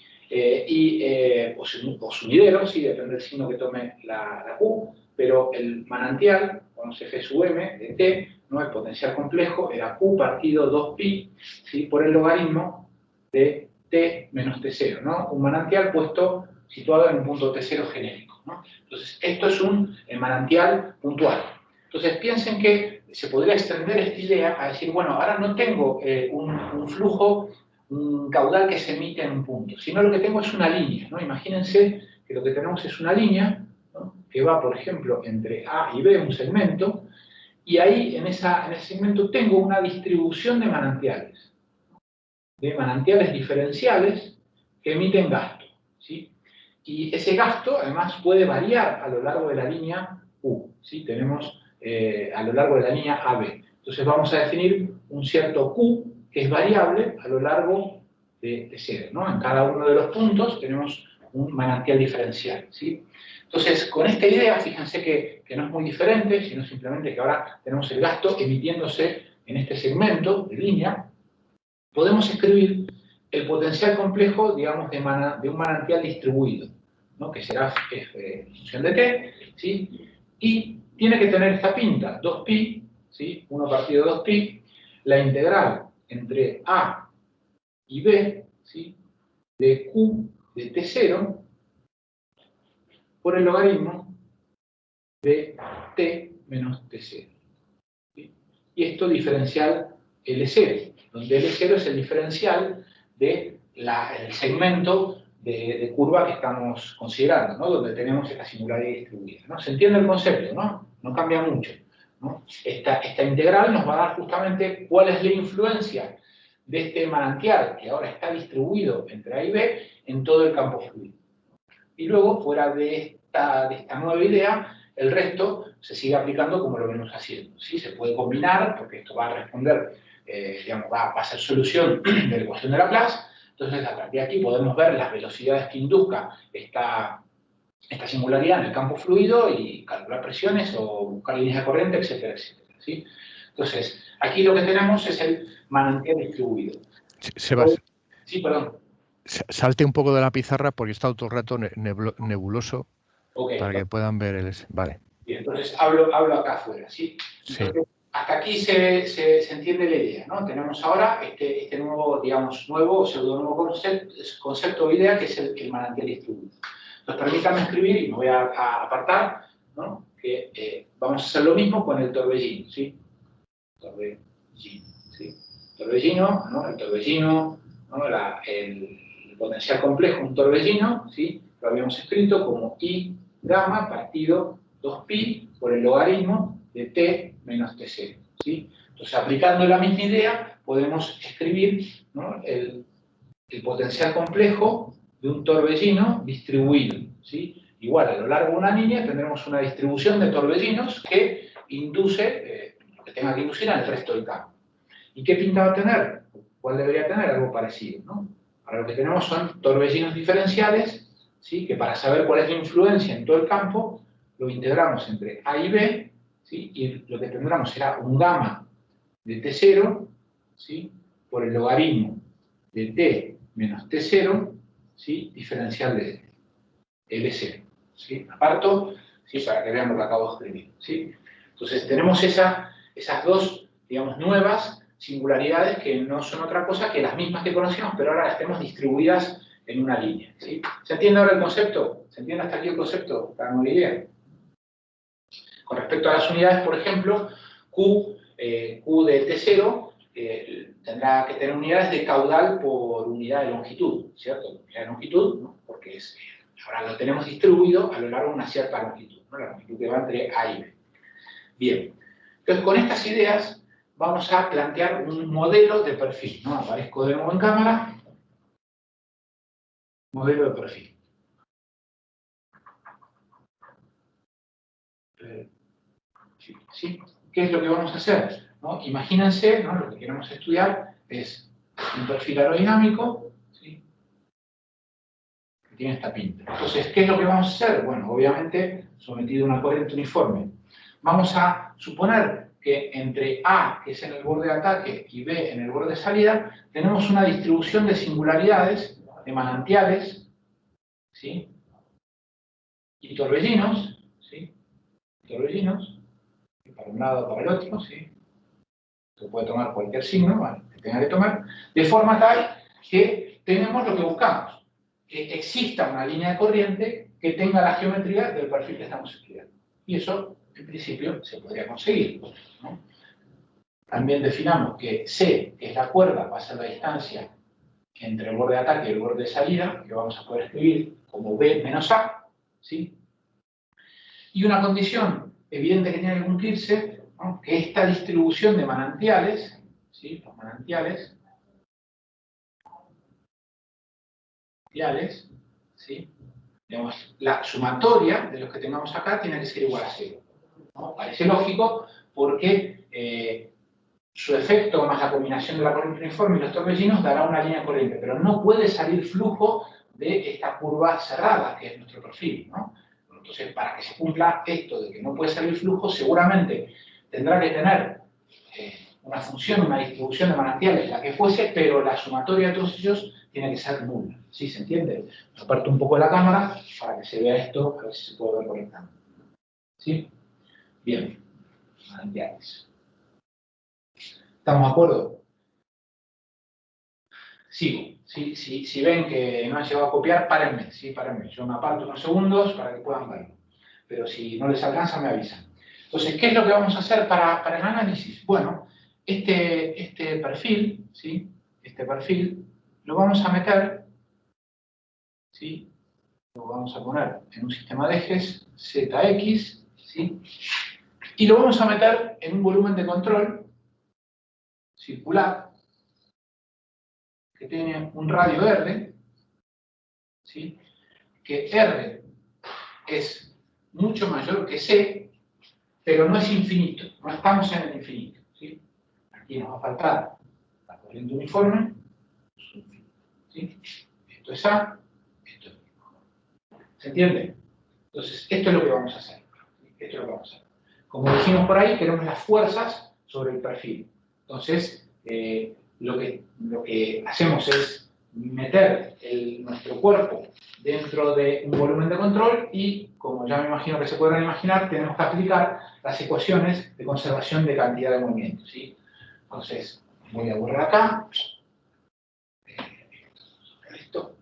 O sumidero, ¿sí? Depende del signo que tome la Q, pero el manantial, cuando se G sub m de T, no es potencial complejo, era Q partido 2pi, ¿sí? Por el logaritmo de T menos T0, ¿no? Un manantial situado en un punto T0 genérico, ¿no? Entonces, esto es un manantial puntual. Entonces, piensen que se podría extender esta idea a decir, bueno, ahora no tengo un flujo, un caudal que se emite en un punto, sino lo que tengo es una línea, ¿no? Imagínense que lo que tenemos es una línea, ¿no? Que va, por ejemplo, entre A y B, un segmento, y ahí en ese segmento tengo una distribución de manantiales diferenciales que emiten gasto, ¿sí? Y ese gasto, además, puede variar a lo largo de la línea U, ¿sí? Tenemos a lo largo de la línea AB. Entonces vamos a definir un cierto Q que es variable a lo largo de cero, ¿no? En cada uno de los puntos tenemos un manantial diferencial, ¿sí? Entonces, con esta idea, fíjense que no es muy diferente, sino simplemente que ahora tenemos el gasto emitiéndose en este segmento de línea. Podemos escribir el potencial complejo, digamos, de un manantial distribuido, ¿no? Que será función de t, ¿sí? Y tiene que tener esta pinta, 2pi, ¿sí? 1 partido 2pi, la integral entre A y B, ¿sí? De Q de T0 por el logaritmo de T menos T0. ¿Sí? Y esto diferencial L0, donde L0 es el diferencial del segmento de curva que estamos considerando, ¿no? Donde tenemos esta singularidad distribuida, ¿no? ¿Se entiende el concepto? ¿No? No cambia mucho, ¿no? Esta integral nos va a dar justamente cuál es la influencia de este manantial que ahora está distribuido entre A y B en todo el campo fluido. Y luego, fuera de esta nueva idea, el resto se sigue aplicando como lo venimos haciendo, ¿sí? Se puede combinar, porque esto va a responder, digamos, va a ser solución de la ecuación de Laplace. Entonces, a partir de aquí podemos ver las velocidades que induzca esta singularidad en el campo fluido y calcular presiones o buscar líneas de corriente, etcétera, etcétera, ¿sí? Entonces, aquí lo que tenemos es el manantial distribuido. Sebas, sí, perdón. Salte un poco de la pizarra porque está todo el rato nebuloso, Okay, para que puedan ver el... Vale. Bien, entonces hablo acá afuera, ¿sí? Entonces, hasta aquí se entiende la idea, ¿no? Tenemos ahora este nuevo, digamos, nuevo o pseudo-nuevo concepto o idea que es el manantial distribuido. Entonces, permítanme escribir, y me voy a apartar, ¿no? Que vamos a hacer lo mismo con el torbellino, ¿sí? Torbellino, ¿sí? Torbellino, ¿no? El torbellino, ¿no? El potencial complejo, un torbellino, ¿sí? Lo habíamos escrito como I gamma partido 2pi por el logaritmo de t menos t0, ¿sí? Entonces, aplicando la misma idea, podemos escribir, ¿no? el potencial complejo de un torbellino distribuido, ¿sí? Igual, a lo largo de una línea tendremos una distribución de torbellinos que induce, que tenga que inducir al resto del campo. ¿Y qué pinta va a tener? ¿Cuál debería tener? Algo parecido, ¿no? Ahora lo que tenemos son torbellinos diferenciales, ¿sí? Que para saber cuál es la influencia en todo el campo, lo integramos entre A y B, ¿sí? Y lo que tendremos será un gamma de T0, ¿sí? Por el logaritmo de T menos T0, ¿sí? Diferencial de L0, ¿sí? Aparto, ¿sí? Para que vean lo que acabo de escribir, ¿sí? Entonces tenemos esas dos, digamos, nuevas singularidades que no son otra cosa que las mismas que conocíamos, pero ahora las tenemos distribuidas en una línea, ¿sí? ¿Se entiende ahora el concepto? ¿Se entiende hasta aquí el concepto? Para una idea. Con respecto a las unidades, por ejemplo, Q de T0 tendrá que tener unidades de caudal por unidad de longitud, ¿cierto? Unidad de longitud, ¿no? Porque ahora lo tenemos distribuido a lo largo de una cierta longitud, ¿no? La longitud que va entre A y B. Bien, entonces con estas ideas vamos a plantear un modelo de perfil, ¿no? Aparezco de nuevo en cámara. Modelo de perfil. ¿Sí? ¿Qué es lo que vamos a hacer? ¿No? Imagínense, ¿no? Lo que queremos estudiar es un perfil aerodinámico, ¿sí? Que tiene esta pinta. Entonces, ¿qué es lo que vamos a hacer? Bueno, obviamente, sometido a una corriente uniforme. Vamos a suponer que entre A, que es en el borde de ataque, y B, en el borde de salida, tenemos una distribución de singularidades, de manantiales, ¿sí? Y torbellinos, ¿sí? Torbellinos, para un lado o para el otro, ¿sí? Se puede tomar cualquier signo, ¿vale? Que tenga que tomar, de forma tal que tenemos lo que buscamos, que exista una línea de corriente que tenga la geometría del perfil que estamos estudiando. Y eso, en principio, se podría conseguir, ¿no? También definamos que C, que es la cuerda, va a ser la distancia entre el borde de ataque y el borde de salida, que vamos a poder escribir como B menos A, ¿sí? Y una condición evidente que tiene que cumplirse, ¿no? Que esta distribución de manantiales, ¿sí? Los manantiales, ¿sí? Digamos, la sumatoria de los que tengamos acá tiene que ser igual a 0, ¿no? Parece lógico porque su efecto más la combinación de la corriente uniforme y los torbellinos dará una línea corriente, pero no puede salir flujo de esta curva cerrada, que es nuestro perfil, ¿no? Entonces, para que se cumpla esto de que no puede salir flujo, seguramente tendrá que tener una función, una distribución de manantiales, la que fuese, pero la sumatoria de todos ellos tiene que ser nula. ¿Sí se entiende? Aparto un poco de la cámara para que se vea esto, a ver si se puede ver conectando. ¿Sí? Bien. Manantiales. ¿Estamos de acuerdo? Sigo. Si ven que no han llegado a copiar, párenme, ¿sí? Párenme. Yo me aparto unos segundos para que puedan verlo. Pero si no les alcanza, me avisan. Entonces, ¿qué es lo que vamos a hacer para el análisis? Bueno, este perfil, ¿sí? Este perfil lo vamos a meter, ¿sí? Lo vamos a poner en un sistema de ejes ZX, ¿sí? Y lo vamos a meter en un volumen de control circular que tiene un radio R, ¿sí? Que R es mucho mayor que C, pero no es infinito, no estamos en el infinito, ¿sí? Aquí nos va a faltar la corriente uniforme, ¿sí? Esto es A, esto es B. ¿Se entiende? Entonces, esto es lo que vamos a hacer. Esto es lo que vamos a hacer. Como dijimos por ahí, tenemos las fuerzas sobre el perfil. Entonces, lo que hacemos es meter nuestro cuerpo dentro de un volumen de control y, como ya me imagino que se podrán imaginar, tenemos que aplicar las ecuaciones de conservación de cantidad de movimiento, ¿sí? Entonces, voy a borrar acá. Esto.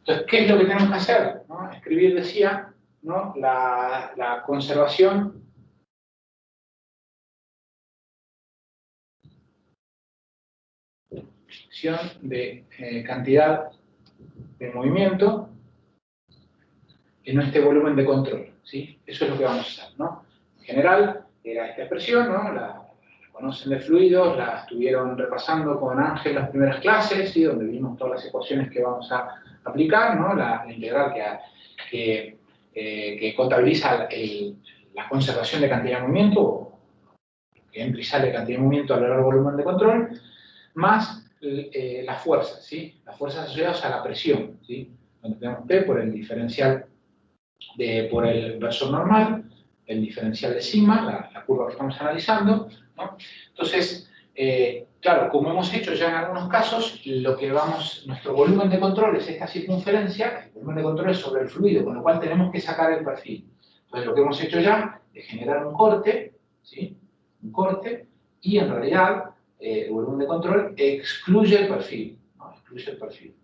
Entonces, ¿qué es lo que tenemos que hacer? ¿No? Escribir, decía, ¿no? la conservación de cantidad de movimiento en este volumen de control, ¿sí? Eso es lo que vamos a hacer, ¿no? En general, era esta expresión, ¿no? La conocen de fluidos, la estuvieron repasando con Ángel las primeras clases, ¿sí? Donde vimos todas las ecuaciones que vamos a aplicar, ¿no? La integral que contabiliza la conservación de cantidad de movimiento, que entra y sale cantidad de movimiento a lo largo del volumen de control, más las fuerzas, ¿sí? Las fuerzas asociadas a la presión, ¿sí? Donde tenemos P por el diferencial por el versor normal, el diferencial de sigma, la curva que estamos analizando, ¿no? Entonces, claro, como hemos hecho ya en algunos casos, nuestro volumen de control es esta circunferencia, el volumen de control es sobre el fluido, con lo cual tenemos que sacar el perfil. Entonces, lo que hemos hecho ya es generar un corte, ¿sí? Un corte, y en realidad el volumen de control excluye el perfil, ¿no? Excluye el perfil.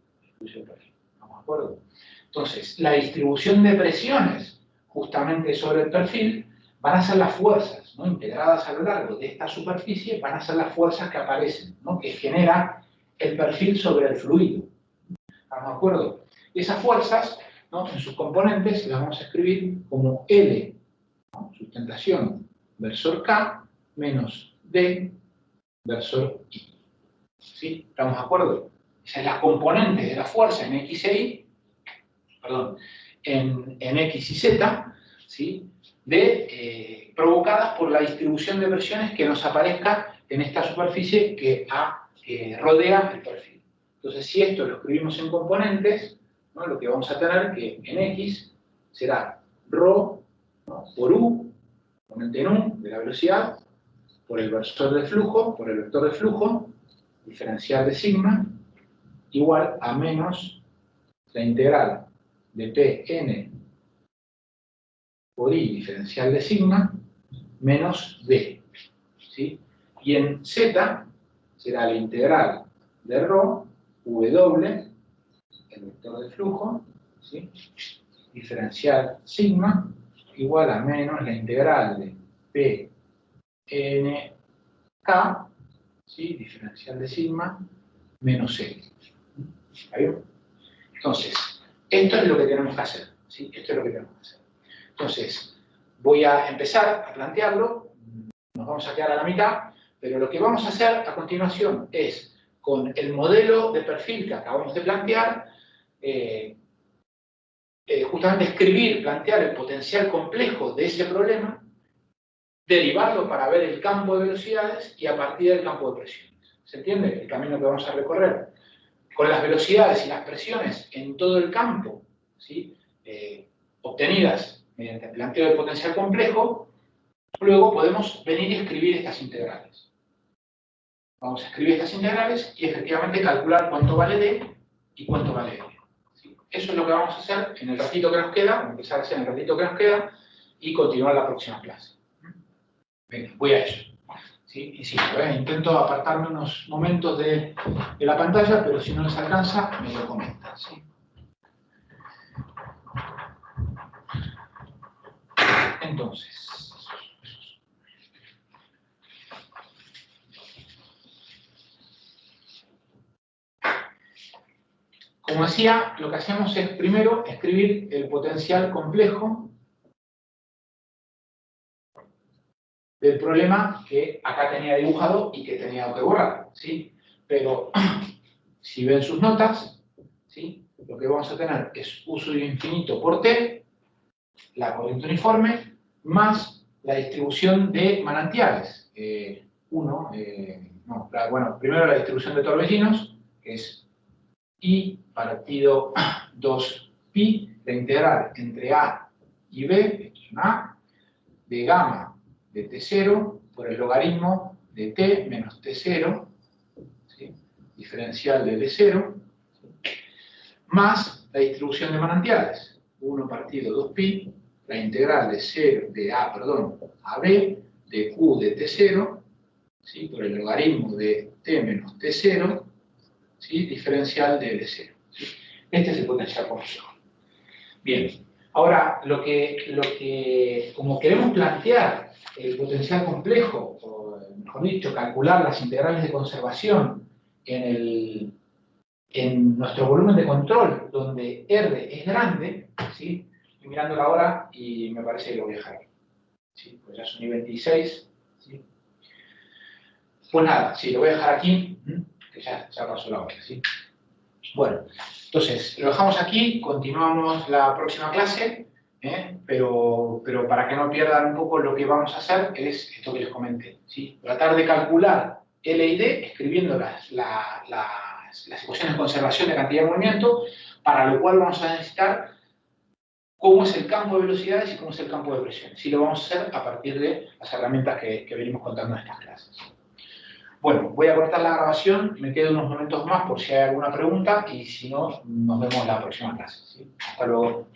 ¿Estamos de acuerdo? Entonces, la distribución de presiones justamente sobre el perfil van a ser las fuerzas, ¿no? Integradas a lo largo de esta superficie, van a ser las fuerzas que aparecen, ¿no? Que genera el perfil sobre el fluido. ¿Estamos de acuerdo? Y esas fuerzas, ¿no? En sus componentes las vamos a escribir como L, ¿no? Sustentación versor K menos D versor I. ¿Sí? ¿Estamos de acuerdo? Esa es la componente de la fuerza en X e Y, perdón, en X y Z, ¿sí? Provocadas por la distribución de presiones que nos aparezca en esta superficie que rodea el perfil. Entonces, si esto lo escribimos en componentes, ¿no? Lo que vamos a tener que en X será ρ, ¿no? Por U, componente en U de la velocidad, por el versor del flujo, por el vector de flujo, diferencial de sigma, igual a menos la integral de Pn por I diferencial de sigma menos D, ¿sí? Y en Z será la integral de ρ, W, el vector de flujo, ¿sí? Diferencial sigma igual a menos la integral de Pnk, ¿sí? Diferencial de sigma menos E. ¿Está bien? Entonces, esto es lo que tenemos que hacer, ¿sí? Esto es lo que tenemos que hacer. Entonces, voy a empezar a plantearlo, nos vamos a quedar a la mitad, pero lo que vamos a hacer a continuación es, con el modelo de perfil que acabamos de plantear, justamente plantear el potencial complejo de ese problema, derivarlo para ver el campo de velocidades y a partir del campo de presiones. ¿Se entiende el camino que vamos a recorrer? Con las velocidades y las presiones en todo el campo, ¿sí? Obtenidas mediante el planteo del potencial complejo, luego podemos venir y escribir estas integrales. Vamos a escribir estas integrales y efectivamente calcular cuánto vale D y cuánto vale L. ¿Sí? Eso es lo que vamos a hacer en el ratito que nos queda, vamos a empezar a hacer en el ratito que nos queda y continuar la próxima clase. Venga, voy a ello. ¿Sí? Insisto, intento apartarme unos momentos de la pantalla, pero si no les alcanza, me lo comentan. ¿Sí? Entonces, como decía, lo que hacemos es primero escribir el potencial complejo del problema que acá tenía dibujado y que tenía que borrar, ¿sí? Pero si ven sus notas, ¿sí? Lo que vamos a tener es U sub infinito por T, la corriente uniforme, más la distribución de manantiales. Primero la distribución de torbellinos, que es I partido 2pi, la integral entre A y B, esto es una A, de gamma de T0 por el logaritmo de T menos T0, ¿sí? Diferencial de D0, ¿sí? Más la distribución de manantiales, 1 partido 2pi, la integral de A B, de Q de T0, ¿sí? Por el logaritmo de T menos T0, ¿sí? Diferencial de D0. ¿Sí? Este es el potencial complejo. Bien, ahora como queremos plantear el potencial complejo, o mejor dicho, calcular las integrales de conservación en nuestro volumen de control, donde R es grande, ¿sí? Estoy mirando la hora y me parece que lo voy a dejar aquí. ¿Sí? Pues ya son y 26. ¿Sí? Pues nada, sí, lo voy a dejar aquí, que ya pasó la hora. ¿Sí? Bueno, entonces, lo dejamos aquí, continuamos la próxima clase, pero para que no pierdan un poco lo que vamos a hacer es esto que les comenté, ¿sí? Tratar de calcular L y D escribiendo las ecuaciones de conservación de cantidad de movimiento, para lo cual vamos a necesitar cómo es el campo de velocidades y cómo es el campo de presión. Sí, lo vamos a hacer a partir de las herramientas que venimos contando en estas clases. Bueno, voy a cortar la grabación, me quedo unos momentos más por si hay alguna pregunta y si no, nos vemos la próxima clase. ¿Sí? Hasta luego.